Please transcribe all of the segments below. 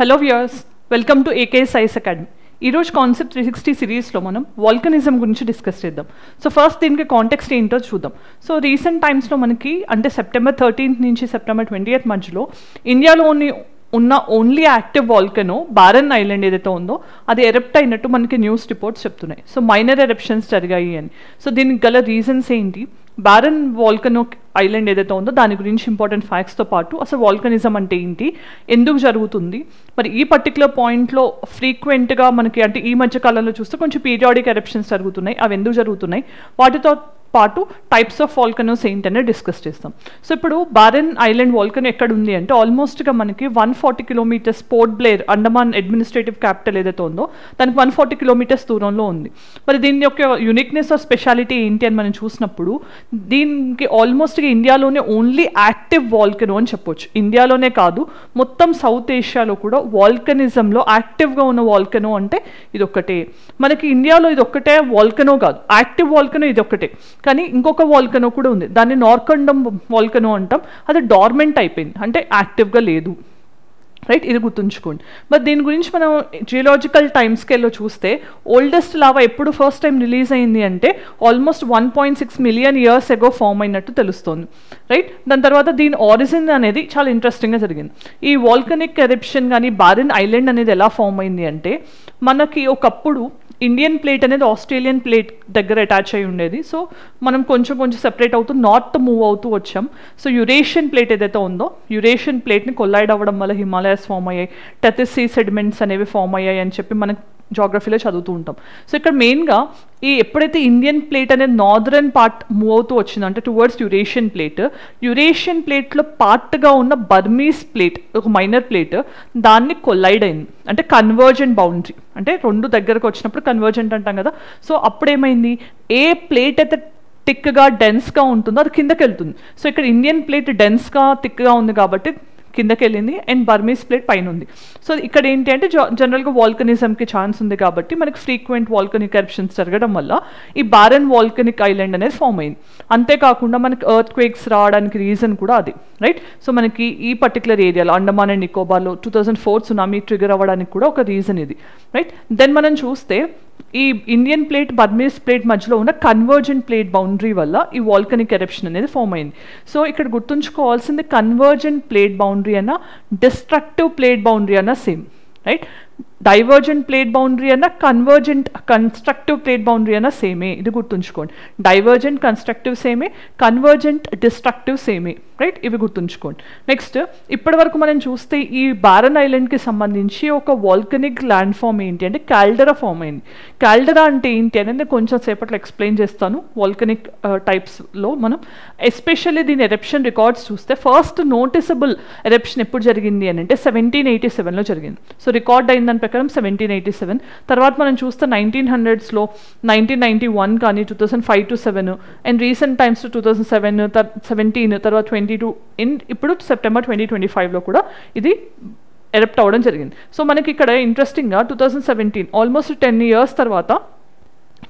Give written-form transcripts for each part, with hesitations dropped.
Hello viewers, welcome to AK science academy. ఈరోజు concept 360 సిరీస్లో మనం వాల్కనిజం గురించి డిస్కస్ చేద్దాం. సో ఫస్ట్ దీనికి కాంటెక్స్ట్ ఏంటో చూద్దాం. సో రీసెంట్ టైమ్స్లో మనకి అంటే సెప్టెంబర్ 13th నుంచి సెప్టెంబర్ 20th మధ్యలో ఇండియాలోని ఉన్న only active volcano barren island ఏదైతే ఉందో అది ఎరప్ట్ అయినట్టు మనకి న్యూస్ రిపోర్ట్స్ చెప్తున్నాయి. సో మైనర్ ఎరప్షన్స్ జరిగాయి అని. సో దీనికి గల రీజన్స్ ఏంటి, బారన్ వాల్కనో ఐలాండ్ ఏదైతే ఉందో దాని గురించి ఇంపార్టెంట్ ఫ్యాక్ట్స్తో పాటు అసలు వాల్కనిజం అంటే ఏంటి, ఎందుకు జరుగుతుంది, మరి ఈ పర్టికులర్ పాయింట్లో ఫ్రీక్వెంట్గా మనకి అంటే ఈ మధ్య కాలంలో చూస్తే కొంచెం పీరియాడిక్ ఎరప్షన్స్ జరుగుతున్నాయి, అవి ఎందుకు జరుగుతున్నాయి, వాటితో పాటు టైప్స్ ఆఫ్ వాల్కనోస్ ఏంటనే డిస్కస్ చేస్తాం. సో ఇప్పుడు బారన్ ఐలాండ్ వాల్కనో ఎక్కడ ఉంది అంటే ఆల్మోస్ట్గా మనకి 140 kilometers port Blair, Andaman administrative capital ఏదైతే ఉందో దానికి 140 kilometers దూరంలో ఉంది. మరి దీని యొక్క యూనిక్నెస్ ఆర్ స్పెషాలిటీ ఏంటి అని మనం చూసినప్పుడు దీనికి ఆల్మోస్ట్గా ఇండియాలోనే ఓన్లీ యాక్టివ్ వాల్కనో అని చెప్పొచ్చు. ఇండియాలోనే కాదు, మొత్తం సౌత్ ఏషియాలో కూడా వాల్కనిజంలో యాక్టివ్గా ఉన్న వాల్కనో అంటే ఇది ఒక్కటే. మనకి ఇండియాలో ఇది ఒక్కటే వాల్కనో కాదు, యాక్టివ్ వాల్కనో ఇది ఒక్కటే. కానీ ఇంకొక వాల్కనో కూడా ఉంది, దాన్ని నార్కండమ్ వాల్కనో అంటాం. అది డార్మెంట్ అయిపోయింది, అంటే యాక్టివ్గా లేదు. రైట్, ఇది గుర్తుంచుకోండి. మరి దీని గురించి మనం జియోలాజికల్ టైమ్ స్కేల్లో చూస్తే ఓల్డెస్ట్ లావా ఎప్పుడు ఫస్ట్ టైం రిలీజ్ అయింది అంటే ఆల్మోస్ట్ 1.6 million years ఎగో ఫామ్ అయినట్టు తెలుస్తుంది. రైట్, దాని తర్వాత దీని ఆరిజిన్ అనేది చాలా ఇంట్రెస్టింగ్గా జరిగింది. ఈ వాల్కనిక్ ఎరప్షన్ కానీ బారన్ ఐలాండ్ అనేది ఎలా ఫామ్ అయింది అంటే మనకి ఒకప్పుడు ఇండియన్ ప్లేట్ అనేది ఆస్ట్రేలియన్ ప్లేట్ దగ్గర అటాచ్ అయి ఉండేది. సో మనం కొంచెం సెపరేట్ అవుతూ నార్త్ మూవ్ అవుతూ వచ్చాం. సో యురేషియన్ ప్లేట్ ఏదైతే ఉందో యురేషియన్ ప్లేట్ని కొల్లైడ్ అవ్వడం వల్ల హిమాలయాస్ ఫామ్ అయ్యాయి, టెథిస్ సీ సెడిమెంట్స్ అనేవి ఫామ్ అయ్యాయి అని చెప్పి మనకు జాగ్రఫీలో చదువుతూ ఉంటాం. సో ఇక్కడ మెయిన్గా ఈ ఎప్పుడైతే ఇండియన్ ప్లేట్ అనేది నార్దర్న్ పార్ట్ మూవ్ అవుతూ వచ్చిందో అంటే టువర్డ్స్ యురేషియన్ ప్లేట్లో పార్ట్గా ఉన్న బర్మీస్ ప్లేట్, ఒక మైనర్ ప్లేట్, దాన్ని కొల్లైడ్ అయింది. అంటే కన్వర్జెంట్ బౌండరీ, అంటే రెండు దగ్గరకు వచ్చినప్పుడు కన్వర్జెంట్ అంటాం కదా. సో అప్పుడేమైంది, ఏ ప్లేట్ అయితే థిక్గా డెన్స్గా ఉంటుందో అది కిందకి వెళ్తుంది. సో ఇక్కడ ఇండియన్ ప్లేట్ డెన్స్గా థిక్గా ఉంది కాబట్టి కిందకి వెళ్ళింది, అండ్ బర్మీస్ ప్లేట్ పైన ఉంది. సో ఇక్కడ ఏంటి అంటే జనరల్గా వాల్కనిజంకి ఛాన్స్ ఉంది కాబట్టి మనకి ఫ్రీక్వెంట్ వాల్కనిక్ ఎరప్షన్స్ జరగడం వల్ల ఈ బారన్ వాల్కనిక్ ఐలాండ్ అనేది ఫామ్ అయింది. అంతేకాకుండా మనకి ఎర్త్ క్వేక్స్ రావడానికి రీజన్ కూడా అది. రైట్, సో మనకి ఈ పర్టికులర్ ఏరియాలో అండమాన్ అండ్ నికోబార్లో 2004 సునామీ ట్రిగర్ అవ్వడానికి కూడా ఒక రీజన్ ఇది. రైట్, దెన్ మనం చూస్తే ఈ ఇండియన్ ప్లేట్ బర్మీస్ ప్లేట్ మధ్యలో ఉన్న కన్వర్జెంట్ ప్లేట్ బౌండరీ వల్ల ఈ వాల్కనిక్ ఎరప్షన్ అనేది ఫామ్ అయింది. సో ఇక్కడ గుర్తుంచుకోవాల్సింది కన్వర్జెంట్ ప్లేట్ బౌండరీ అన్న డిస్ట్రక్టివ్ ప్లేట్ బౌండరీ అన్న same. Right, divergent plate boundary అన్న కన్వర్జెంట్ కన్స్ట్రక్టివ్ ప్లేట్ బౌండరీ అన్న సేమే, ఇది గుర్తుంచుకోండి. డైవర్జెంట్ కన్స్ట్రక్టివ్ సేమే, కన్వర్జెంట్ డిస్ట్రక్టివ్ సేమే. రైట్, ఇవి గుర్తుంచుకోండి. నెక్స్ట్ ఇప్పటి వరకు మనం చూస్తే ఈ బారన్ ఐలాండ్కి సంబంధించి ఒక వాల్కనిక్ ల్యాండ్ ఫామ్ ఏంటి అంటే కాల్డెరా ఫామ్ అయింది. కాల్డెరా అంటే ఏంటి అనేది నేను కొంచెం సేపట్లో ఎక్స్ప్లెయిన్ చేస్తాను. వాల్కనిక్ టైప్స్లో మనం ఎస్పెషల్లీ దీని ఎరప్షన్ రికార్డ్స్ చూస్తే ఫస్ట్ నోటిసబుల్ ఎరప్షన్ ఎప్పుడు జరిగింది అని అంటే 1787లో జరిగింది. సో రికార్డ్ అయిన దాని ప్రకారం 1787. తర్వాత మనం చూస్తే 1900sలో 1991 కానీ 2005 to 7 అండ్ రీసెంట్ టైమ్స్ 2007, 17, తర్వాత 22 ఇప్పుడు సెప్టెంబర్ 2025లో కూడా ఇది ఎరప్ట్ అవ్వడం జరిగింది. సో మనకి ఇక్కడ ఇంట్రెస్టింగ్గా 2017 ఆల్మోస్ట్ 10 years తర్వాత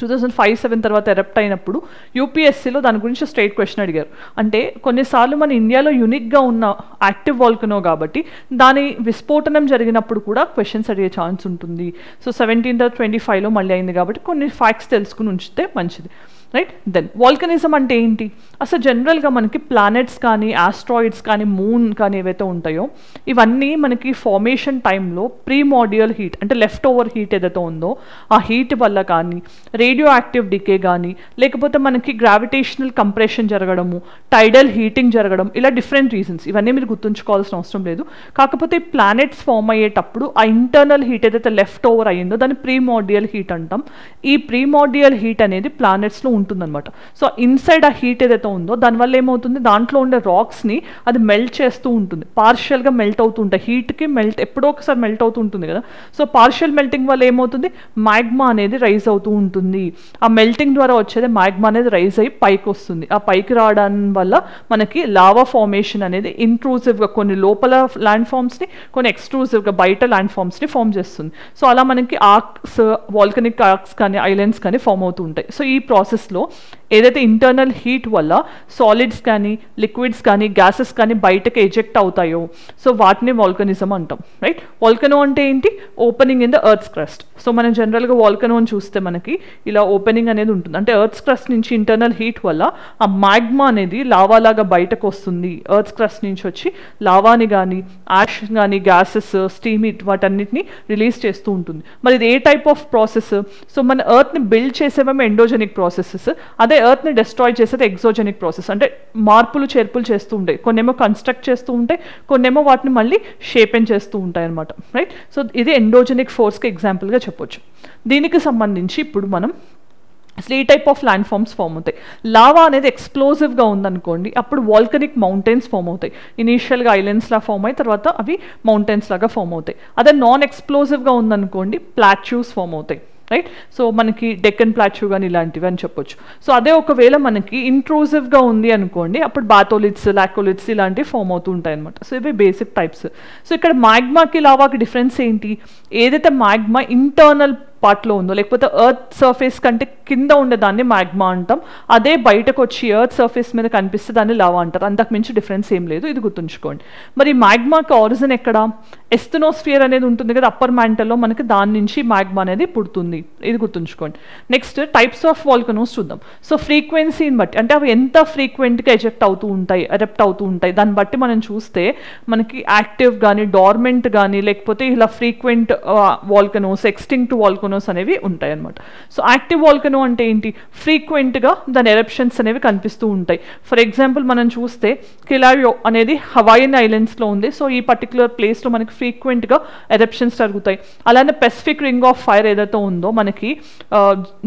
2005-07 తర్వాత ఎరప్ట్ అయినప్పుడు యూపీఎస్సీలో దాని గురించి స్ట్రైట్ క్వశ్చన్ అడిగారు. అంటే కొన్నిసార్లు మన ఇండియాలో యూనిక్గా ఉన్న యాక్టివ్ వాల్కనో కాబట్టి దాని విస్ఫోటనం జరిగినప్పుడు కూడా క్వశ్చన్స్ అడిగే ఛాన్స్ ఉంటుంది. సో 17-25లో మళ్ళీ అయింది కాబట్టి కొన్ని ఫ్యాక్ట్స్ తెలుసుకుని ఉంచితే మంచిది. రైట్, దెన్ వాల్కనిజం అంటే ఏంటి అసలు జనరల్గా మనకి ప్లానెట్స్ కానీ ఆస్ట్రాయిడ్స్ కానీ మూన్ కానీ ఏవైతే ఉంటాయో ఇవన్నీ మనకి ఫార్మేషన్ టైంలో ప్రీమోడియల్ హీట్ అంటే లెఫ్ట్ ఓవర్ హీట్ ఏదైతే ఉందో ఆ హీట్ వల్ల కానీ రేడియో యాక్టివ్ డికే కానీ లేకపోతే మనకి గ్రావిటేషనల్ కంప్రెషన్ జరగడము, టైడల్ హీటింగ్ జరగడం, ఇలా డిఫరెంట్ రీజన్స్, ఇవన్నీ మీరు గుర్తుంచుకోవాల్సిన అవసరం లేదు. కాకపోతే ప్లానెట్స్ ఫామ్ అయ్యేటప్పుడు ఆ ఇంటర్నల్ హీట్ ఏదైతే లెఫ్ట్ ఓవర్ అయ్యిందో దాన్ని ప్రీమోడియల్ హీట్ అంటాం. ఈ ప్రీమోడియల్ హీట్ అనేది ప్లానెట్స్లో ఉంటుందన్నమాట. సో ఇన్సైడ్ ఆ హీట్ ఏదైతే ఉందో దానివల్ల ఏమవుతుంది, దాంట్లో ఉండే రాక్స్ని అది మెల్ట్ చేస్తూ ఉంటుంది, పార్షియల్గా మెల్ట్ అవుతూ ఉంటాయి. హీట్కి మెల్ట్ ఎప్పుడో ఒకసారి మెల్ట్ అవుతూ ఉంటుంది కదా. సో పార్షియల్ మెల్టింగ్ వల్ల ఏమవుతుంది, మ్యాగ్మా అనేది రైజ్ అవుతూ ఉంటుంది. ఆ మెల్టింగ్ ద్వారా వచ్చేది మ్యాగ్మా అనేది రైజ్ అయ్యి పైకి వస్తుంది. ఆ పైకి రావడం వల్ల మనకి లావా ఫార్మేషన్ అనేది ఇంట్రూసివ్గా కొన్ని లోపల ల్యాండ్ ఫామ్స్ని, కొన్ని ఎక్స్ట్రూసివ్గా బయట ల్యాండ్ ఫామ్స్ని ఫామ్ చేస్తుంది. సో అలా మనకి ఆర్క్స్, వాల్కనిక్ ఆర్క్స్ కానీ ఐలాండ్స్ కానీ ఫామ్ అవుతూ ఉంటాయి. సో ఈ ప్రాసెస్ ప్రాసెస్లో ఏదైతే ఇంటర్నల్ హీట్ వల్ల సాలిడ్స్ కానీ లిక్విడ్స్ కానీ గ్యాసెస్ కానీ బయటకు ఎజెక్ట్ అవుతాయో సో వాటిని వాల్కనిజం అంటాం, రైట్. వాల్కనో అంటే ఏంటి? Opening in the earth's crust. So మనం జనరల్గా వాల్కనో అని చూస్తే మనకి ఇలా ఓపెనింగ్ అనేది ఉంటుంది, అంటే ఎర్త్స్ క్రస్ట్ నుంచి ఇంటర్నల్ హీట్ వల్ల ఆ మ్యాగ్మా అనేది లావాలాగా బయటకు వస్తుంది. ఎర్త్స్ క్రస్ట్ నుంచి వచ్చి లావాని కానీ యాష్ కానీ గ్యాసెస్ స్టీమ్ వాటన్నిటిని రిలీజ్ చేస్తూ ఉంటుంది. మరి ఇది ఏ టైప్ ఆఫ్ ప్రాసెస్? సో మన ఎర్త్ని బిల్డ్ చేసేవేమో ఎండోజెనిక్ ప్రాసెసెస్, అదే ఎర్త్ని డిస్ట్రాయ్ చేసేది ఎగ్జోజెనిక్ ప్రాసెస్, అంటే మార్పులు చేర్పులు చేస్తూ ఉంటాయి. కొన్నేమో కన్స్ట్రక్ట్ చేస్తూ ఉంటాయి, కొన్నేమో వాటిని మళ్ళీ షేపెన్ చేస్తూ ఉంటాయి అనమాట, రైట్. సో ఇది ఎండోజెనిక్ ఫోర్స్కి ఎగ్జాంపుల్గా చెప్పొచ్చు. దీనికి సంబంధించి ఇప్పుడు మనం అసలు ఈ type of land forms form అవుతాయి. లావా అనేది ఎక్స్ప్లోజివ్గా ఉందనుకోండి, అప్పుడు వాల్కనిక్ మౌంటైన్స్ ఫామ్ అవుతాయి. ఇనీషియల్గా ఐలాండ్స్ లా ఫామ్ అయ్యి తర్వాత అవి మౌంటైన్స్ లాగా ఫామ్ అవుతాయి. అదే నాన్ ఎక్స్ప్లోజివ్గా ఉందనుకోండి, ప్లాట్యూస్ ఫామ్ అవుతాయి, రైట్. సో మనకి డెక్కన్ ప్లాట్యూ కానీ ఇలాంటివి అని చెప్పొచ్చు. సో అదే ఒకవేళ మనకి ఇంట్రూజివ్గా ఉంది అనుకోండి, అప్పుడు బాథోలిట్స్ లాకోలిట్స్ ఇలాంటివి ఫామ్ అవుతూ ఉంటాయి అనమాట. సో ఇవి బేసిక్ టైప్స్. సో ఇక్కడ మ్యాగ్మాకి లావాకి డిఫరెన్స్ ఏంటి? ఏదైతే మ్యాగ్మా ఇంటర్నల్ పార్ట్లో ఉందో, లేకపోతే ఎర్త్ సర్ఫేస్ కంటే కింద ఉండేదాన్ని మ్యాగ్మా అంటాం, అదే బయటకు వచ్చి ఎర్త్ సర్ఫేస్ మీద కనిపిస్తే దాన్ని లావా అంటారు. అంతకు మించి డిఫరెన్స్ ఏం లేదు, ఇది గుర్తుంచుకోండి. మరి మ్యాగ్మాకి ఆరిజిన్ ఎక్కడ? ఎస్థనోస్ఫియర్ అనేది ఉంటుంది కదా అప్పర్ మ్యాంటల్లో, మనకి దాని నుంచి మ్యాగ్మా అనేది పుడుతుంది, ఇది గుర్తుంచుకోండి. నెక్స్ట్ టైప్స్ ఆఫ్ వాల్కనోస్ చూద్దాం. సో ఫ్రీక్వెన్సీని బట్టి, అంటే అవి ఎంత ఫ్రీక్వెంట్గా ఎజెక్ట్ అవుతూ ఉంటాయి, ఎరప్ట్ అవుతూ ఉంటాయి, దాన్ని బట్టి మనం చూస్తే మనకి యాక్టివ్ కానీ డార్మెంట్ కానీ లేకపోతే ఇలా ఫ్రీక్వెంట్ వాల్కనోస్, ఎక్స్టింక్ట్ వాల్కనోస్ అనేవి ఉంటాయి అనమాట. సో యాక్టివ్ వాల్కనో అంటే ఏంటి? ఫ్రీక్వెంట్గా దాని ఎరప్షన్స్ అనేవి కనిపిస్తూ ఉంటాయి. ఫర్ ఎగ్జాంపుల్ మనం చూస్తే కిలాయో అనేది హవాయిన్ ఐలాండ్స్లో ఉంది. సో ఈ పర్టికులర్ ప్లేస్లో మనకి ఫ్రీక్వెంట్గా ఎరప్షన్స్ జరుగుతాయి. అలానే పెసిఫిక్ రింగ్ ఆఫ్ ఫైర్ ఏదైతే ఉందో మనకి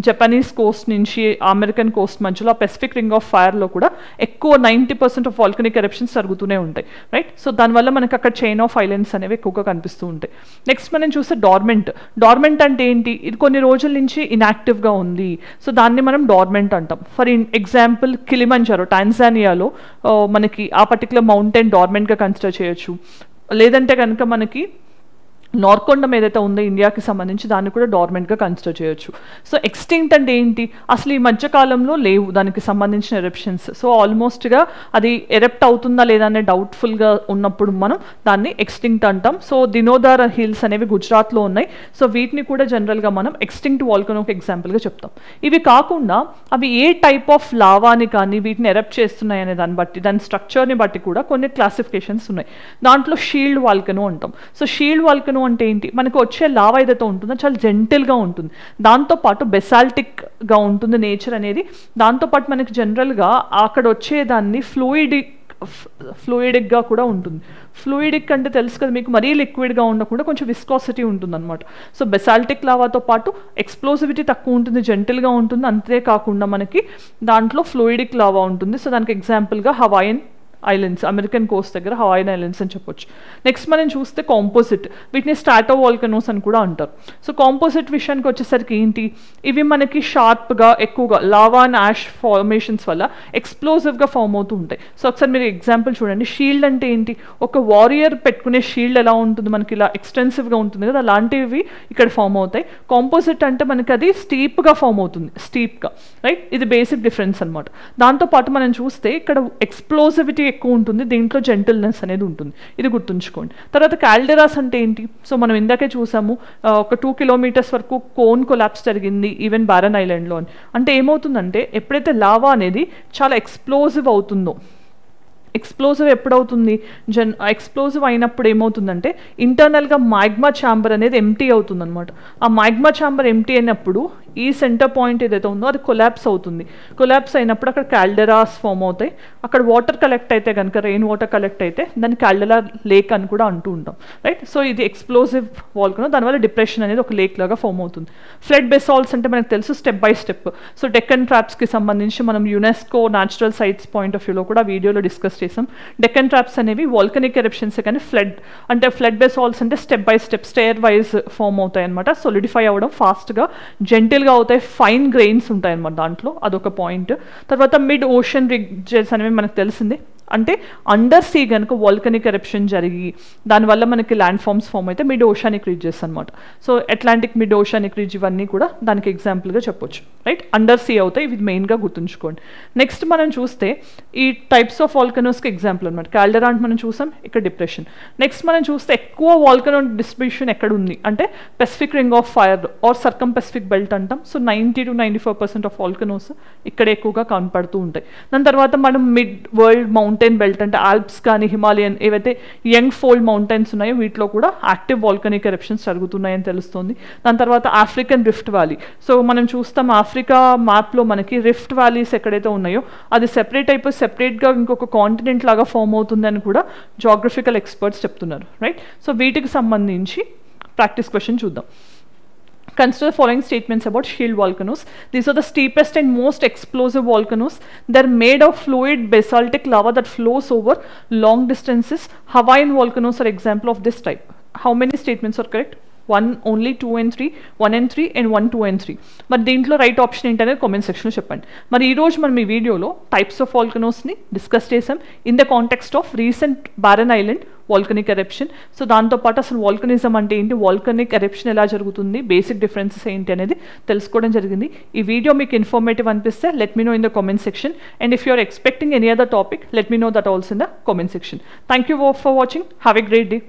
జపనీస్ కోస్ట్ నుంచి అమెరికన్ కోస్ట్ మధ్యలో పెసిఫిక్ రింగ్ ఆఫ్ ఫైర్లో కూడా ఎక్కువ 90% ఆఫ్ వాల్కనిక్ ఎరప్షన్స్ జరుగుతూనే ఉంటాయి, రైట్. సో దానివల్ల మనకి అక్కడ చైన్ ఆఫ్ ఐలాండ్స్ అనేవి ఎక్కువగా కనిపిస్తూ ఉంటాయి. నెక్స్ట్ మనం చూస్తే డార్మెంట్. డార్మెంట్ అంటే ఏంటి? ఇది కొన్ని రోజుల నుంచి ఇన్యాక్టివ్గా ఉంది, సో దాన్ని మనం డార్మెంట్ అంటాం. ఫర్ ఎగ్జాంపుల్ కిలిమంజారో టాంజానియాలో మనకి ఆ పర్టికులర్ మౌంటైన్ డార్మెంట్గా కన్సిడర్ చేయొచ్చు. లేదంటే కనుక మనకి నార్కొండం ఏదైతే ఉందో ఇండియాకి సంబంధించి దాన్ని కూడా డార్మెంట్గా కన్సిడర్ చేయొచ్చు. సో ఎక్స్టింక్ట్ అంటే ఏంటి? అసలు ఈ మధ్యకాలంలో లేవు దానికి సంబంధించిన ఎరప్షన్స్. సో ఆల్మోస్ట్గా అది ఎరప్ట్ అవుతుందా లేదా అనే డౌట్ఫుల్గా ఉన్నప్పుడు మనం దాన్ని ఎక్స్టింక్ట్ అంటాం. సో దినోదార్ హిల్స్ అనేవి గుజరాత్లో ఉన్నాయి. సో వీటిని కూడా జనరల్గా మనం ఎక్స్టింక్ట్ వాల్కనోకి ఎగ్జాంపుల్గా చెప్తాం. ఇవి కాకుండా అవి ఏ టైప్ ఆఫ్ లావాని కానీ వీటిని ఎరప్ట్ చేస్తున్నాయి అనే దాన్ని బట్టి, దాని స్ట్రక్చర్ని బట్టి కూడా కొన్ని క్లాసిఫికేషన్స్ ఉన్నాయి. దాంట్లో షీల్డ్ వాల్కనో అంటాం. సో షీల్డ్ వాల్కనో అంటే ఏంటి? మనకు వచ్చే లావా ఏదైతే ఉంటుందో చాలా జెంటిల్గా ఉంటుంది, దాంతోపాటు బెసాల్టిక్గా ఉంటుంది నేచర్ అనేది. దాంతోపాటు మనకి జనరల్గా అక్కడ వచ్చేదాన్ని ఫ్లూయిడిక్గా కూడా ఉంటుంది. ఫ్లూయిడిక్ అంటే తెలుసు కదా మీకు, మరీ లిక్విడ్గా ఉండకుండా కొంచెం విస్కాసిటీ ఉంటుంది అనమాట. సో బెసాల్టిక్ లావాతో పాటు ఎక్స్ప్లోసివిటీ తక్కువ ఉంటుంది, జెంటిల్గా ఉంటుంది. అంతేకాకుండా మనకి దాంట్లో ఫ్లూయిడిక్ లావా ఉంటుంది. సో దానికి ఎగ్జాంపుల్గా హవాయిన్ ఐలాండ్స్, అమెరికన్ కోస్ట్ దగ్గర హవాయిన్ ఐలాండ్స్ అని చెప్పొచ్చు. నెక్స్ట్ మనం చూస్తే కాంపోజిట్, వీటిని స్ట్రాటో వాల్కనోస్ అని కూడా అంటారు. సో కాంపోజిట్ విషయానికి వచ్చేసరికి ఏంటి? ఇవి మనకి షార్ప్గా ఎక్కువగా లావా అండ్ యాష్ ఫార్మేషన్స్ వల్ల ఎక్స్ప్లోజివ్గా ఫామ్ అవుతూ ఉంటాయి. సో ఒకసారి మీరు ఎగ్జాంపుల్ చూడండి. షీల్డ్ అంటే ఏంటి? ఒక వారియర్ పెట్టుకునే షీల్డ్ ఎలా ఉంటుంది మనకి, ఇలా ఎక్స్టెన్సివ్గా ఉంటుంది కదా, అలాంటివి ఇక్కడ ఫామ్ అవుతాయి. కాంపోజిట్ అంటే మనకి అది స్టీప్గా ఫామ్ అవుతుంది, స్టీప్గా, రైట్. ఇది బేసిక్ డిఫరెన్స్ అనమాట. దాంతోపాటు మనం చూస్తే ఇక్కడ ఎక్స్ప్లోజివిటీ ఎక్కువ ఉంటుంది, దీంట్లో జెంటిల్నెస్ అనేది ఉంటుంది, ఇది గుర్తుంచుకోండి. తర్వాత కాల్డెరాస్ అంటే ఏంటి? సో మనం ఇందాకే చూసాము, ఒక 2 kilometers వరకు కోన్ కొలాప్స్ జరిగింది ఈవెన్ బారన్ ఐలాండ్లో అని. అంటే ఏమవుతుందంటే ఎప్పుడైతే లావా అనేది చాలా ఎక్స్ప్లోజివ్ అవుతుందో, ఎక్స్ప్లోజివ్ ఎప్పుడవుతుంది? ఎక్స్ప్లోజివ్ అయినప్పుడు ఏమవుతుందంటే ఇంటర్నల్గా మ్యాగ్మా ఛాంబర్ అనేది ఎంటీ అవుతుంది అనమాట. ఆ మ్యాగ్మా ఛాంబర్ ఎంటీ అయినప్పుడు ఈ సెంటర్ పాయింట్ ఏదైతే ఉందో అది కొలాప్స్ అవుతుంది. కొలాప్స్ అయినప్పుడు అక్కడ కాల్డెరాస్ ఫామ్ అవుతాయి. అక్కడ వాటర్ కలెక్ట్ అయితే కనుక, రెయిన్ వాటర్ కలెక్ట్ అయితే దాన్ని కాల్డెరా లేక్ అని కూడా అంటూ ఉంటాం, రైట్. సో ఇది ఎక్స్ప్లోజివ్ వాల్కనో, దానివల్ల డిప్రెషన్ అనేది ఒక లేక్ లాగా ఫామ్ అవుతుంది. ఫ్లడ్ బెసాల్ట్స్ అంటే మనకు తెలుసు step by step. So Deccan ట్రాప్స్కి సంబంధించి మనం UNESCO natural sites point of వ్యూలో కూడా వీడియోలో డిస్కస్ చేసాం. డెక్కన్ ట్రాప్స్ అనేవి వాల్కనిక్ ఎరప్షన్స్, కానీ ఫ్లడ్ బెసాల్ట్స్ అంటే step by step stair wise form అవుతాయి అనమాట. సొలిడిఫై అవ్వడం ఫాస్ట్గా, జెంటిల్గా అవుతాయి, ఫైన్ గ్రెయిన్స్ ఉంటాయి అనమాట దాంట్లో, అదొక పాయింట్. తర్వాత మిడ్ ఓషన్ రిడ్జెస్ అనేవి మనకు తెలిసిందే. అంటే అండర్ సీ కనుక వాల్కనిక్ ఎరప్షన్ జరిగి దానివల్ల మనకి ల్యాండ్ ఫామ్స్ ఫామ్ అయితే మిడ్ ఓషానిక్ రిడ్జెస్ అనమాట. So Atlantic mid oceanic ridge ఇవన్నీ కూడా దానికి ఎగ్జాంపుల్గా చెప్పొచ్చు, రైట్. అండర్ సీ అవుతాయి, ఇవి మెయిన్గా గుర్తుంచుకోండి. నెక్స్ట్ మనం చూస్తే ఈ టైప్స్ ఆఫ్ వాల్కనోస్కి ఎగ్జాంపుల్ అనమాట. కాల్డెరా అంటే మనం చూసాం, ఇక్కడ డిప్రెషన్. నెక్స్ట్ మనం చూస్తే ఎక్కువ వాల్కనో డిస్ట్రిబ్యూషన్ ఎక్కడ ఉంది అంటే Pacific ring of fire or circum Pacific belt అంటాం. సో 90 to 95% ఆఫ్ వాల్కనోస్ ఇక్కడ ఎక్కువగా కనపడుతూ ఉంటాయి. దాని తర్వాత మనం మిడ్ వరల్డ్ మౌంటైన్ బెల్ట్ అంటే ఆల్ప్స్ కానీ హిమాలయన్ ఏవైతే యంగ్ ఫోల్డ్ మౌంటైన్స్ ఉన్నాయో వీటిలో కూడా యాక్టివ్ వాల్కనిక్ ఎరప్షన్స్ జరుగుతున్నాయని తెలుస్తుంది. దాని తర్వాత ఆఫ్రికన్ రిఫ్ట్ వ్యాలీ. సో మనం చూస్తాం ఆఫ్రికా మ్యాప్లో మనకి రిఫ్ట్ వ్యాలీస్ ఎక్కడైతే ఉన్నాయో అది సెపరేట్ అయిపోయి సెపరేట్గా ఇంకొక కాంటినెంట్ లాగా ఫామ్ అవుతుందని కూడా జాగ్రఫికల్ ఎక్స్పర్ట్స్ చెప్తున్నారు, రైట్. సో వీటికి సంబంధించి ప్రాక్టీస్ క్వశ్చన్ చూద్దాం. Consider the following statements about shield volcanoes. These are the steepest and most explosive volcanoes. They're made of fluid basaltic lava that flows over long distances. Hawaiian volcanoes are example of this type. How many statements are correct? 1 only, 2 and 3, 1 and 3 and 1, 2 and 3. మరి దీంట్లో right option ఏంటనేది comment సెక్షన్లో చెప్పండి. మరి ఈరోజు మనం ఈ వీడియోలో టైప్స్ ఆఫ్ వాల్కనోస్ని డిస్కస్ చేసాం in the context of recent barren island volcanic eruption. So దాంతోపాటు అసలు వాల్కనిజం అంటే ఏంటి, వాల్కనిక్ ఎరప్షన్ ఎలా జరుగుతుంది, బేసిక్ డిఫరెన్సెస్ ఏంటి అనేది తెలుసుకోవడం జరిగింది. ఈ వీడియో మీకు ఇన్ఫర్మేటివ్ అనిపిస్తే let me know in the comment section. And if you are expecting any other topic let me know that also in the comment section. Thank you for watching. Have a great day.